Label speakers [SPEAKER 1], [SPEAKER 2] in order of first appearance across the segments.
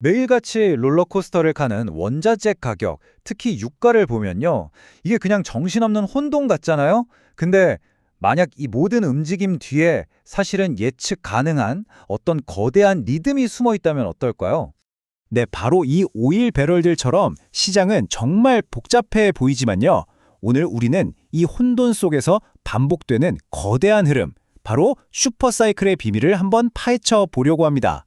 [SPEAKER 1] 매일같이 롤러코스터를 가는 원자재 가격, 특히 유가를 보면요. 이게 그냥 정신없는 혼돈 같잖아요? 근데 만약 이 모든 움직임 뒤에 사실은 예측 가능한 어떤 거대한 리듬이 숨어 있다면 어떨까요?
[SPEAKER 2] 네, 바로 이 오일 배럴들처럼 시장은 정말 복잡해 보이지만요. 오늘 우리는 이 혼돈 속에서 반복되는 거대한 흐름, 바로 슈퍼사이클의 비밀을 한번 파헤쳐 보려고 합니다.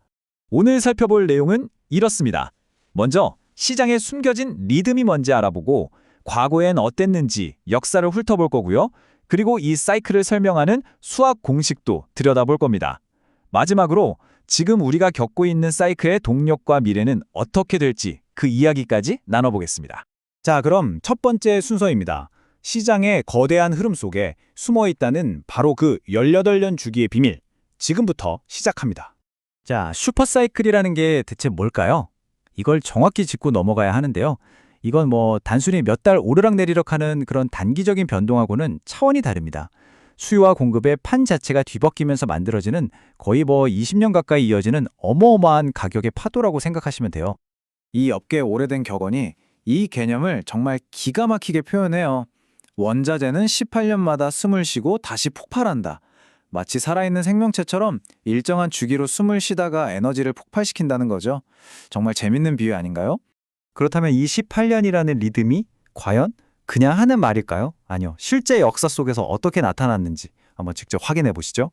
[SPEAKER 2] 오늘 살펴볼 내용은 이렇습니다. 먼저 시장에 숨겨진 리듬이 뭔지 알아보고 과거엔 어땠는지 역사를 훑어볼 거고요. 그리고 이 사이클을 설명하는 수학 공식도 들여다볼 겁니다. 마지막으로 지금 우리가 겪고 있는 사이클의 동력과 미래는 어떻게 될지 그 이야기까지 나눠보겠습니다. 자, 그럼 첫 번째 순서입니다. 시장의 거대한 흐름 속에 숨어 있다는 바로 그 18년 주기의 비밀. 지금부터 시작합니다. 자, 슈퍼사이클이라는 게 대체 뭘까요? 이걸 정확히 짚고 넘어가야 하는데요. 이건 단순히 몇 달 오르락내리락 하는 그런 단기적인 변동하고는 차원이 다릅니다. 수요와 공급의 판 자체가 뒤바뀌면서 만들어지는 거의 20년 가까이 이어지는 어마어마한 가격의 파도라고 생각하시면 돼요. 이 업계의 오래된 격언이 이 개념을 정말 기가 막히게 표현해요. 원자재는 18년마다 숨을 쉬고 다시 폭발한다. 마치 살아있는 생명체처럼 일정한 주기로 숨을 쉬다가 에너지를 폭발시킨다는 거죠. 정말 재밌는 비유 아닌가요? 그렇다면 이 18년이라는 리듬이 과연 그냥 하는 말일까요? 아니요. 실제 역사 속에서 어떻게 나타났는지 한번 직접 확인해 보시죠.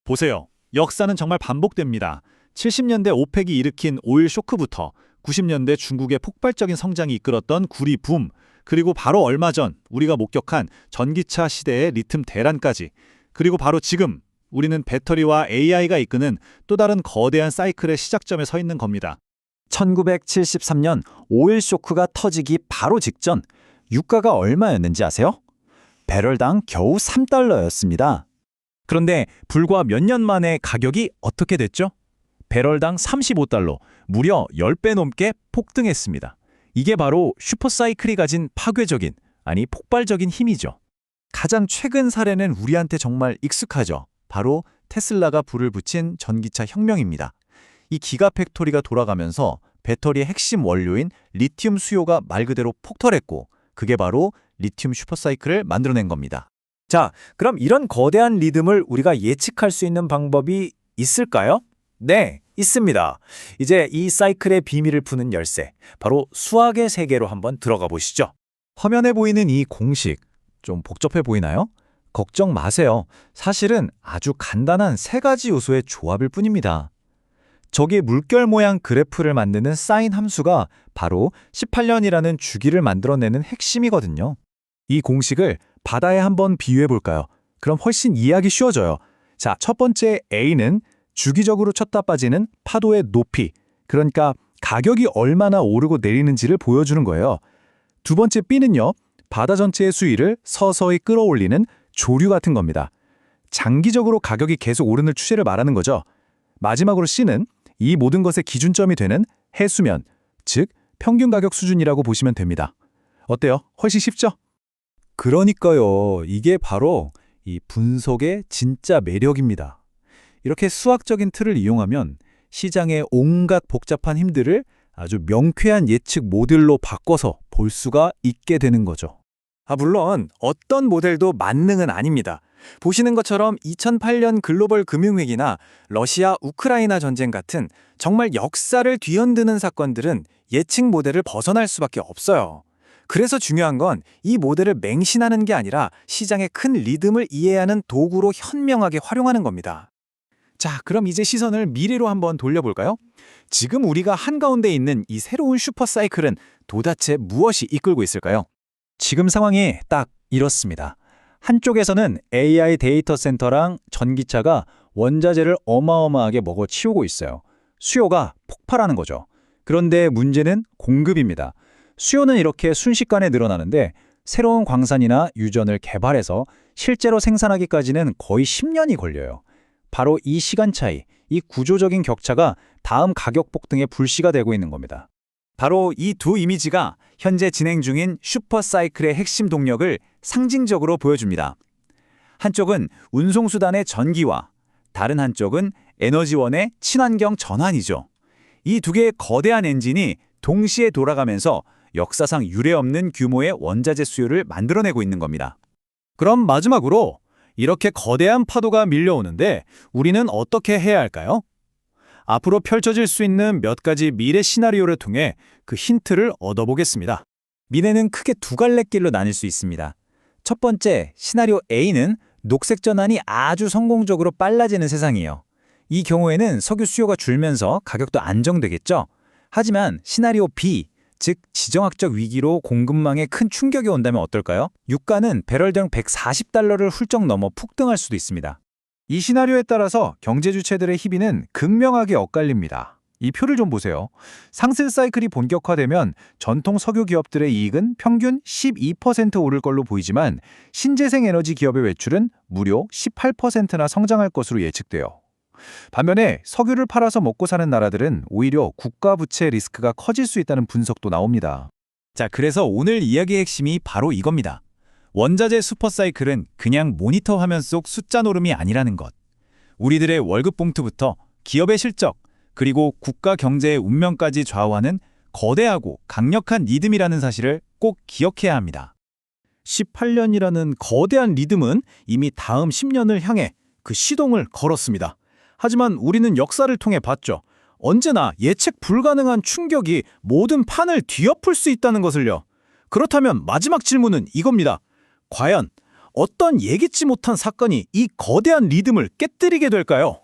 [SPEAKER 2] 보세요. 역사는 정말 반복됩니다. 70년대 오펙이 일으킨 오일 쇼크부터 90년대 중국의 폭발적인 성장이 이끌었던 구리 붐, 그리고 바로 얼마 전 우리가 목격한 전기차 시대의 리튬 대란까지, 그리고 바로 지금 우리는 배터리와 AI가 이끄는 또 다른 거대한 사이클의 시작점에 서 있는 겁니다. 1973년 오일 쇼크가 터지기 바로 직전 유가가 얼마였는지 아세요? 배럴당 겨우 3달러였습니다. 그런데 불과 몇 년 만에 가격이 어떻게 됐죠? 배럴당 35달러, 무려 10배 넘게 폭등했습니다. 이게 바로 슈퍼사이클이 가진 파괴적인, 아니 폭발적인 힘이죠. 가장 최근 사례는 우리한테 정말 익숙하죠. 바로 테슬라가 불을 붙인 전기차 혁명입니다. 이 기가팩토리가 돌아가면서 배터리의 핵심 원료인 리튬 수요가 말 그대로 폭발했고, 그게 바로 리튬 슈퍼사이클을 만들어낸 겁니다. 자, 그럼 이런 거대한 리듬을 우리가 예측할 수 있는 방법이 있을까요? 네, 있습니다. 이제 이 사이클의 비밀을 푸는 열쇠, 바로 수학의 세계로 한번 들어가 보시죠. 화면에 보이는 이 공식, 좀 복잡해 보이나요? 걱정 마세요. 사실은 아주 간단한 세 가지 요소의 조합일 뿐입니다. 저기 물결 모양 그래프를 만드는 사인 함수가 바로 18년이라는 주기를 만들어내는 핵심이거든요. 이 공식을 바다에 한번 비유해 볼까요? 그럼 훨씬 이해하기 쉬워져요. 자, 첫 번째 A는 주기적으로 쳤다 빠지는 파도의 높이, 그러니까 가격이 얼마나 오르고 내리는지를 보여주는 거예요. 두 번째 B는요, 바다 전체의 수위를 서서히 끌어올리는 조류 같은 겁니다. 장기적으로 가격이 계속 오르는 추세를 말하는 거죠. 마지막으로 C는 이 모든 것의 기준점이 되는 해수면, 즉 평균 가격 수준이라고 보시면 됩니다. 어때요? 훨씬 쉽죠? 그러니까요. 이게 바로 이 분석의 진짜 매력입니다. 이렇게 수학적인 틀을 이용하면 시장의 온갖 복잡한 힘들을 아주 명쾌한 예측 모델로 바꿔서 볼 수가 있게 되는 거죠. 물론 어떤 모델도 만능은 아닙니다. 보시는 것처럼 2008년 글로벌 금융위기나 러시아 우크라이나 전쟁 같은 정말 역사를 뒤흔드는 사건들은 예측 모델을 벗어날 수밖에 없어요. 그래서 중요한 건 이 모델을 맹신하는 게 아니라 시장의 큰 리듬을 이해하는 도구로 현명하게 활용하는 겁니다. 자, 그럼 이제 시선을 미래로 한번 돌려볼까요? 지금 우리가 한가운데 있는 이 새로운 슈퍼사이클은 도대체 무엇이 이끌고 있을까요? 지금 상황이 딱 이렇습니다. 한쪽에서는 AI 데이터 센터랑 전기차가 원자재를 어마어마하게 먹어치우고 있어요. 수요가 폭발하는 거죠. 그런데 문제는 공급입니다. 수요는 이렇게 순식간에 늘어나는데 새로운 광산이나 유전을 개발해서 실제로 생산하기까지는 거의 10년이 걸려요. 바로 이 시간 차이, 이 구조적인 격차가 다음 가격 폭등의 불씨가 되고 있는 겁니다. 바로 이 두 이미지가 현재 진행 중인 슈퍼사이클의 핵심 동력을 상징적으로 보여줍니다. 한쪽은 운송수단의 전기화, 다른 한쪽은 에너지원의 친환경 전환이죠.
[SPEAKER 3] 이 두 개의 거대한 엔진이 동시에 돌아가면서 역사상 유례없는 규모의 원자재 수요를 만들어내고 있는 겁니다.
[SPEAKER 2] 그럼 마지막으로 이렇게 거대한 파도가 밀려오는데 우리는 어떻게 해야 할까요? 앞으로 펼쳐질 수 있는 몇 가지 미래 시나리오를 통해 그 힌트를 얻어보겠습니다.
[SPEAKER 3] 미래는 크게 두 갈래길로 나뉠 수 있습니다. 첫 번째, 시나리오 A는 녹색 전환이 아주 성공적으로 빨라지는 세상이에요. 이 경우에는 석유 수요가 줄면서 가격도 안정되겠죠? 하지만 시나리오 B, 즉 지정학적 위기로 공급망에 큰 충격이 온다면 어떨까요? 유가는 배럴당 140달러를 훌쩍 넘어 폭등할 수도 있습니다.
[SPEAKER 1] 이 시나리오에 따라서 경제 주체들의 희비는 극명하게 엇갈립니다. 이 표를 좀 보세요. 상승 사이클이 본격화되면 전통 석유 기업들의 이익은 평균 12% 오를 걸로 보이지만 신재생 에너지 기업의 외출은 무려 18%나 성장할 것으로 예측돼요. 반면에 석유를 팔아서 먹고 사는 나라들은 오히려 국가 부채 리스크가 커질 수 있다는 분석도 나옵니다.
[SPEAKER 3] 자, 그래서 오늘 이야기의 핵심이 바로 이겁니다. 원자재 슈퍼사이클은 그냥 모니터 화면 속 숫자 노름이 아니라는 것. 우리들의 월급 봉투부터 기업의 실적, 그리고 국가 경제의 운명까지 좌우하는 거대하고 강력한 리듬이라는 사실을 꼭 기억해야 합니다.
[SPEAKER 2] 18년이라는 거대한 리듬은 이미 다음 10년을 향해 그 시동을 걸었습니다. 하지만 우리는 역사를 통해 봤죠. 언제나 예측 불가능한 충격이 모든 판을 뒤엎을 수 있다는 것을요. 그렇다면 마지막 질문은 이겁니다. 과연 어떤 예기치 못한 사건이 이 거대한 리듬을 깨뜨리게 될까요?